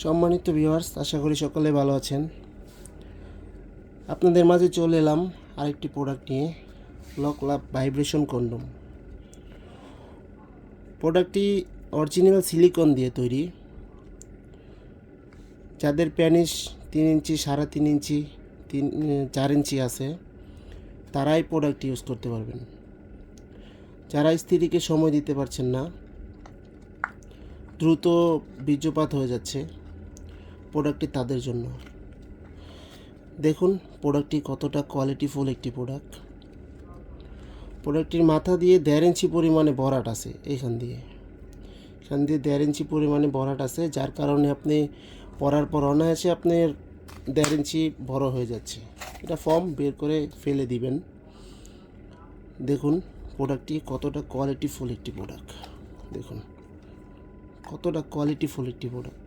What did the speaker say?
সম্মানিত ভিউয়ার্স, আশা করি সকলে ভালো আছেন। আপনাদের মাঝে চলে এলাম আরেকটি প্রোডাক্ট নিয়ে, লক লাভ ভাইব্রেশন কন্ডম। প্রোডাক্টটি অরিজিনাল সিলিকন দিয়ে তৈরি। যাদের প্যানিস 3 ইঞ্চি, 3.5 ইঞ্চি, 4 ইঞ্চি আছে, তারাই প্রোডাক্টটি ইউজ করতে পারবেন। যারা স্ত্রীকে সময় দিতে পারছেন না, দ্রুত বীর্যপাত হয়ে যাচ্ছে, প্রোডাক্টটি তাদের জন্য। দেখুন প্রোডাক্টটি কতটা কোয়ালিটিফুল একটি প্রোডাক্ট। প্রোডাক্টটির মাথা দিয়ে 1.5 ইঞ্চি পরিমাণে ভরাট আছে। এখান দিয়ে 1.5 ইঞ্চি পরিমাণে ভরাট আছে, যার কারণে আপনি পরার পর অনায়াসে আপনার 1.5 ইঞ্চি বড় হয়ে যাচ্ছে। এটা ফর্ম বের করে ফেলে দিবেন। দেখুন প্রোডাক্টটি কতটা কোয়ালিটিফুল একটি প্রোডাক্ট। দেখুন কতটা কোয়ালিটিফুল একটি প্রোডাক্ট।